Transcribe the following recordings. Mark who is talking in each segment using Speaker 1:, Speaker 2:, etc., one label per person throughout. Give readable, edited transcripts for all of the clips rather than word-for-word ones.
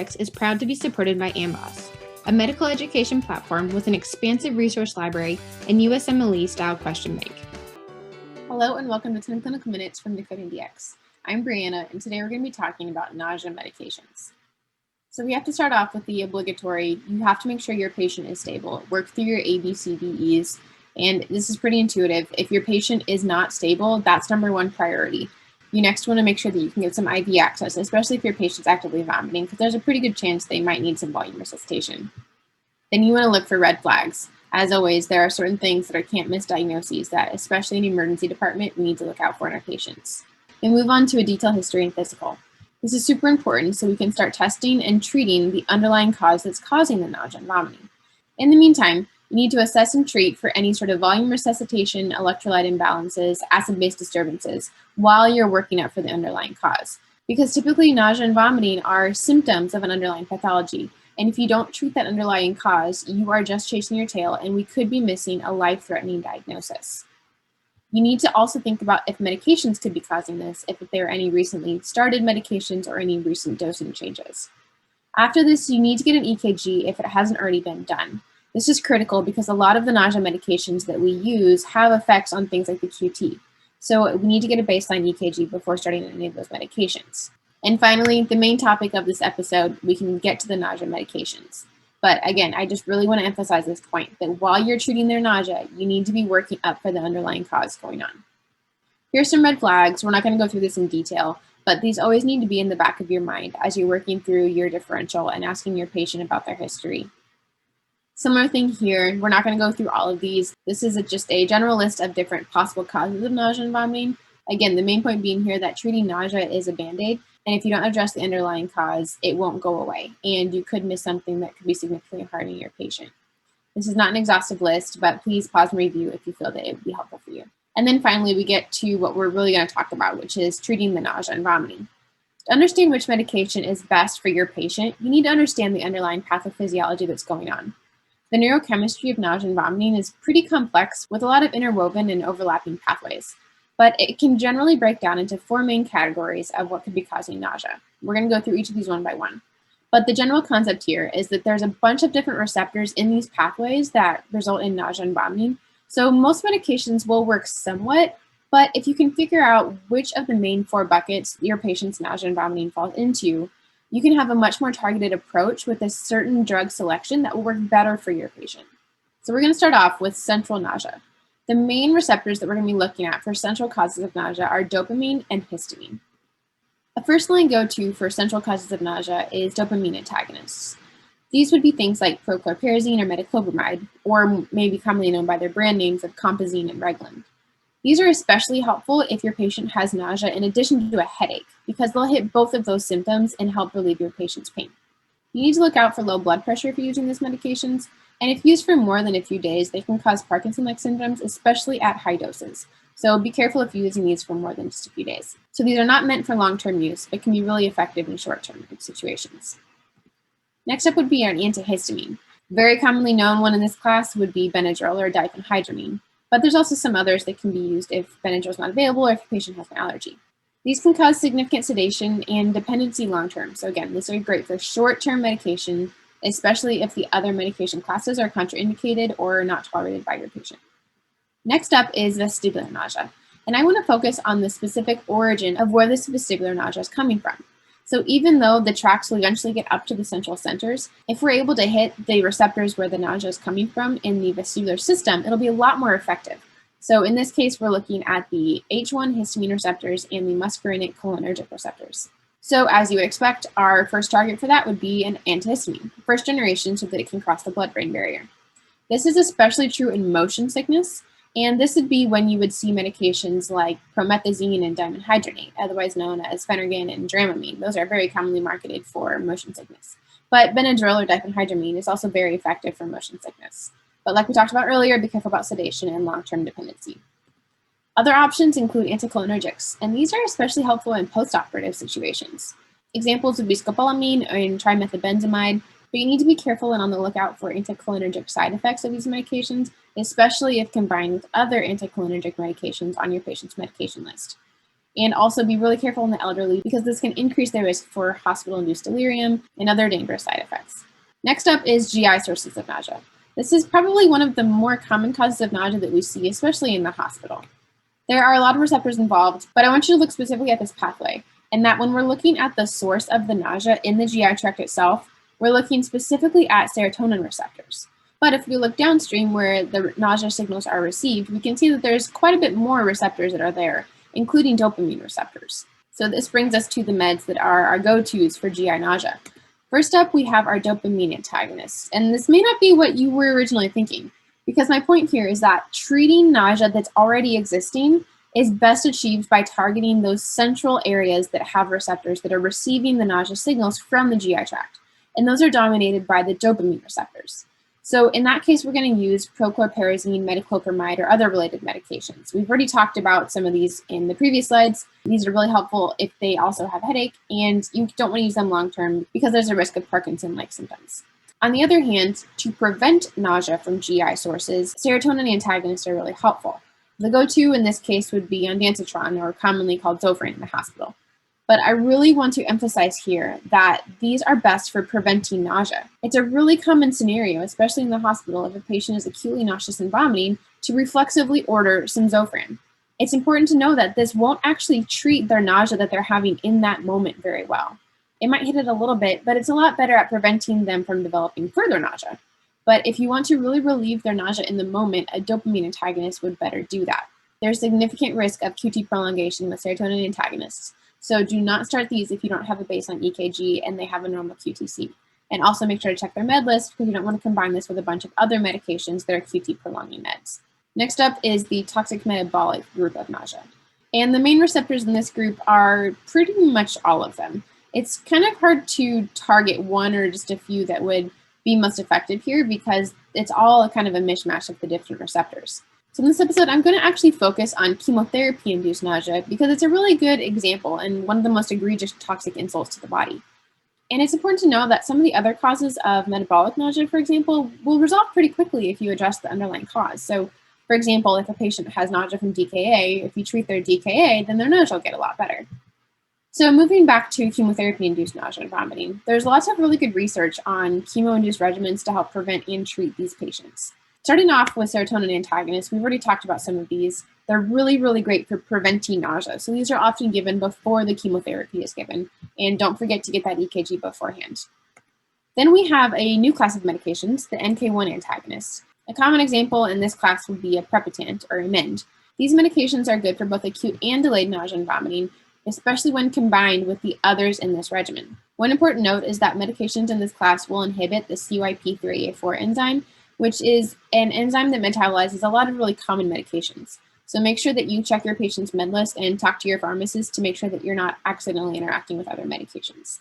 Speaker 1: FindIndex is proud to be supported by AMBOSS, a medical education platform with an expansive resource library and USMLE-style question bank.
Speaker 2: Hello and welcome to 10 Clinical Minutes from Decoding DX. I'm Brianna, and today we're going to be talking about nausea medications. So we have to start off with the obligatory, you have to make sure your patient is stable. Work through your ABCDEs, and this is pretty intuitive. If your patient is not stable, that's number one priority. You next want to make sure that you can get some IV access, especially if your patient's actively vomiting, because there's a pretty good chance they might need some volume resuscitation. Then you want to look for red flags. As always, there are certain things that are can't miss diagnoses that, especially in the emergency department, we need to look out for in our patients. We move on to a detailed history and physical. This is super important so we can start testing and treating the underlying cause that's causing the nausea and vomiting. In the meantime, you need to assess and treat for any sort of volume resuscitation, electrolyte imbalances, acid-base disturbances while you're working up for the underlying cause. Because typically nausea and vomiting are symptoms of an underlying pathology. And if you don't treat that underlying cause, you are just chasing your tail and we could be missing a life-threatening diagnosis. You need to also think about if medications could be causing this, if there are any recently started medications or any recent dosing changes. After this, you need to get an EKG if it hasn't already been done. This is critical because a lot of the nausea medications that we use have effects on things like the QT. So we need to get a baseline EKG before starting any of those medications. And finally, the main topic of this episode, we can get to the nausea medications. But again, I just really want to emphasize this point that while you're treating their nausea, you need to be working up for the underlying cause going on. Here's some red flags. We're not going to go through this in detail, but these always need to be in the back of your mind as you're working through your differential and asking your patient about their history. Similar thing here, we're not going to go through all of these. This is just a general list of different possible causes of nausea and vomiting. Again, the main point being here that treating nausea is a band-aid, and if you don't address the underlying cause, it won't go away, and you could miss something that could be significantly harming your patient. This is not an exhaustive list, but please pause and review if you feel that it would be helpful for you. And then finally, we get to what we're really going to talk about, which is treating the nausea and vomiting. To understand which medication is best for your patient, you need to understand the underlying pathophysiology that's going on. The neurochemistry of nausea and vomiting is pretty complex with a lot of interwoven and overlapping pathways, but it can generally break down into four main categories of what could be causing nausea. We're going to go through each of these one by one. But the general concept here is that there's a bunch of different receptors in these pathways that result in nausea and vomiting. So most medications will work somewhat, but if you can figure out which of the main four buckets your patient's nausea and vomiting falls into, you can have a much more targeted approach with a certain drug selection that will work better for your patient. So we're going to start off with central nausea. The main receptors that we're going to be looking at for central causes of nausea are dopamine and histamine. The first line go-to for central causes of nausea is dopamine antagonists. These would be things like prochlorperazine or metoclopramide, or maybe commonly known by their brand names of Compazine and Reglan. These are especially helpful if your patient has nausea in addition to a headache, because they'll hit both of those symptoms and help relieve your patient's pain. You need to look out for low blood pressure if you're using these medications, and if used for more than a few days, they can cause Parkinson-like symptoms, especially at high doses. So be careful if you're using these for more than just a few days. So these are not meant for long-term use, but can be really effective in short-term situations. Next up would be an antihistamine. Very commonly known one in this class would be Benadryl or diphenhydramine. But there's also some others that can be used if Benadryl is not available or if the patient has an allergy. These can cause significant sedation and dependency long-term. So again, these are great for short-term medication, especially if the other medication classes are contraindicated or not tolerated by your patient. Next up is vestibular nausea. And I want to focus on the specific origin of where this vestibular nausea is coming from. So even though the tracts will eventually get up to the central centers, if we're able to hit the receptors where the nausea is coming from in the vestibular system, it'll be a lot more effective. So in this case, we're looking at the H1 histamine receptors and the muscarinic cholinergic receptors. So as you would expect, our first target for that would be an antihistamine, first generation, so that it can cross the blood-brain barrier. This is especially true in motion sickness, and this would be when you would see medications like promethazine and dimenhydrinate, otherwise known as Phenergan and Dramamine. Those are very commonly marketed for motion sickness. But Benadryl or diphenhydramine is also very effective for motion sickness. But like we talked about earlier, be careful about sedation and long-term dependency. Other options include anticholinergics, and these are especially helpful in post-operative situations. Examples would be scopolamine and trimethybenzimide, but you need to be careful and on the lookout for anticholinergic side effects of these medications, especially if combined with other anticholinergic medications on your patient's medication list. And also be really careful in the elderly because this can increase their risk for hospital-induced delirium and other dangerous side effects. Next up is GI sources of nausea. This is probably one of the more common causes of nausea that we see, especially in the hospital. There are a lot of receptors involved, but I want you to look specifically at this pathway, and that when we're looking at the source of the nausea in the GI tract itself, we're looking specifically at serotonin receptors. But if we look downstream where the nausea signals are received, we can see that there's quite a bit more receptors that are there, including dopamine receptors. So this brings us to the meds that are our go-tos for GI nausea. First up, we have our dopamine antagonists, and this may not be what you were originally thinking, because my point here is that treating nausea that's already existing is best achieved by targeting those central areas that have receptors that are receiving the nausea signals from the GI tract, and those are dominated by the dopamine receptors. So in that case, we're going to use prochlorperazine, metoclopramide, or other related medications. We've already talked about some of these in the previous slides. These are really helpful if they also have headache, and you don't want to use them long-term because there's a risk of Parkinson-like symptoms. On the other hand, to prevent nausea from GI sources, serotonin antagonists are really helpful. The go-to in this case would be ondansetron, or commonly called Zofran in the hospital. But I really want to emphasize here that these are best for preventing nausea. It's a really common scenario, especially in the hospital, if a patient is acutely nauseous and vomiting, to reflexively order some Zofran. It's important to know that this won't actually treat their nausea that they're having in that moment very well. It might hit it a little bit, but it's a lot better at preventing them from developing further nausea. But if you want to really relieve their nausea in the moment, a dopamine antagonist would better do that. There's significant risk of QT prolongation with serotonin antagonists. So do not start these if you don't have a baseline EKG and they have a normal QTC. And also make sure to check their med list because you don't want to combine this with a bunch of other medications that are QT prolonging meds. Next up is the toxic metabolic group of nausea. And the main receptors in this group are pretty much all of them. It's kind of hard to target one or just a few that would be most effective here because it's all kind of a mishmash of the different receptors. So in this episode, I'm going to actually focus on chemotherapy-induced nausea because it's a really good example and one of the most egregious toxic insults to the body. And it's important to know that some of the other causes of metabolic nausea, for example, will resolve pretty quickly if you address the underlying cause. So, for example, if a patient has nausea from DKA, if you treat their DKA, then their nausea will get a lot better. So moving back to chemotherapy-induced nausea and vomiting, there's lots of really good research on chemo-induced regimens to help prevent and treat these patients. Starting off with serotonin antagonists, we've already talked about some of these. They're really, really great for preventing nausea. So these are often given before the chemotherapy is given. And don't forget to get that EKG beforehand. Then we have a new class of medications, the NK1 antagonists. A common example in this class would be a aprepitant or Amend. These medications are good for both acute and delayed nausea and vomiting, especially when combined with the others in this regimen. One important note is that medications in this class will inhibit the CYP3A4 enzyme, which is an enzyme that metabolizes a lot of really common medications. So make sure that you check your patient's med list and talk to your pharmacist to make sure that you're not accidentally interacting with other medications.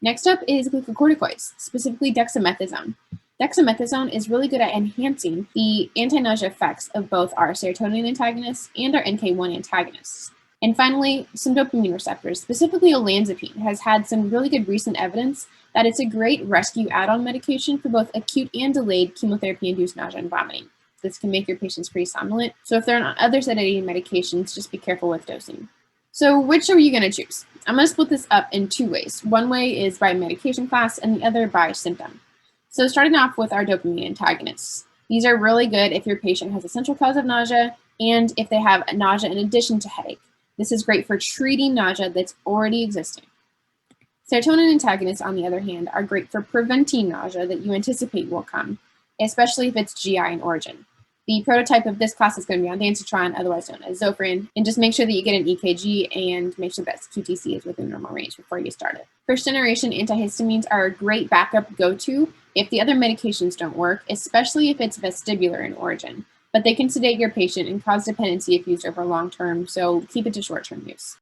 Speaker 2: Next up is glucocorticoids, specifically dexamethasone. Dexamethasone is really good at enhancing the anti-nausea effects of both our serotonin antagonists and our NK1 antagonists. And finally, some dopamine receptors, specifically olanzapine, has had some really good recent evidence that it's a great rescue add-on medication for both acute and delayed chemotherapy-induced nausea and vomiting. This can make your patients pretty somnolent, so if they're on other sedating medications, just be careful with dosing. So which are you going to choose? I'm going to split this up in two ways. One way is by medication class and the other by symptom. So starting off with our dopamine antagonists. These are really good if your patient has a central cause of nausea and if they have nausea in addition to headache. This is great for treating nausea that's already existing. Serotonin antagonists, on the other hand, are great for preventing nausea that you anticipate will come, especially if it's GI in origin. The prototype of this class is going to be ondansetron, otherwise known as Zofran, and just make sure that you get an EKG and make sure that QTC is within normal range before you start it. First generation antihistamines are a great backup go-to if the other medications don't work, especially if it's vestibular in origin. But they can sedate your patient and cause dependency if used over long term, so keep it to short-term use.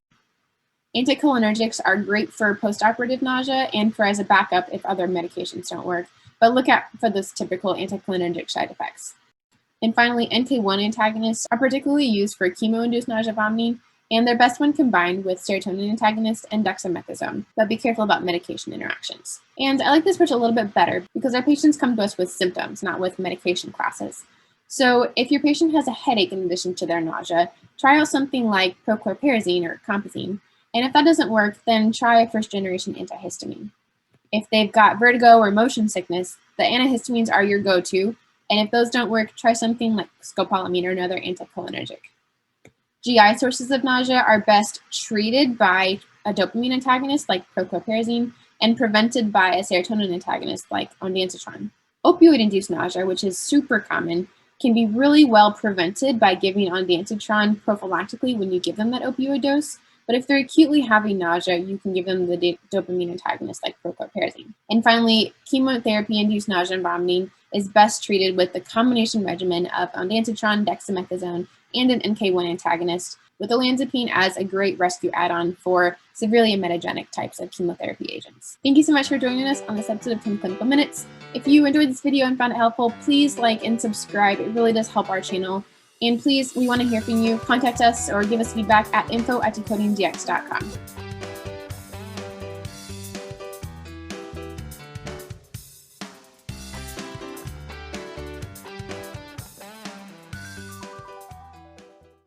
Speaker 2: Anticholinergics are great for postoperative nausea and for as a backup if other medications don't work, but look out for those typical anticholinergic side effects. And finally, NK1 antagonists are particularly used for chemo-induced nausea vomiting, and they're best when combined with serotonin antagonists and dexamethasone, but be careful about medication interactions. And I like this approach a little bit better because our patients come to us with symptoms, not with medication classes. So if your patient has a headache in addition to their nausea, try out something like prochlorperazine or compazine. And if that doesn't work, then try a first-generation antihistamine. If they've got vertigo or motion sickness, the antihistamines are your go-to. And if those don't work, try something like scopolamine or another anticholinergic. GI sources of nausea are best treated by a dopamine antagonist like prochlorperazine and prevented by a serotonin antagonist like ondansetron. Opioid-induced nausea, which is super common, can be really well prevented by giving ondansetron prophylactically when you give them that opioid dose. But if they're acutely having nausea, you can give them the dopamine antagonist like prochlorperazine. And finally, chemotherapy-induced nausea and vomiting is best treated with the combination regimen of ondansetron, dexamethasone, and an NK1 antagonist, with olanzapine as a great rescue add-on for severely emetogenic types of chemotherapy agents. Thank you so much for joining us on this episode of 10 Clinical Minutes. If you enjoyed this video and found it helpful, please like and subscribe. It really does help our channel. And please, we want to hear from you. Contact us or give us feedback at info@decodingdx.com.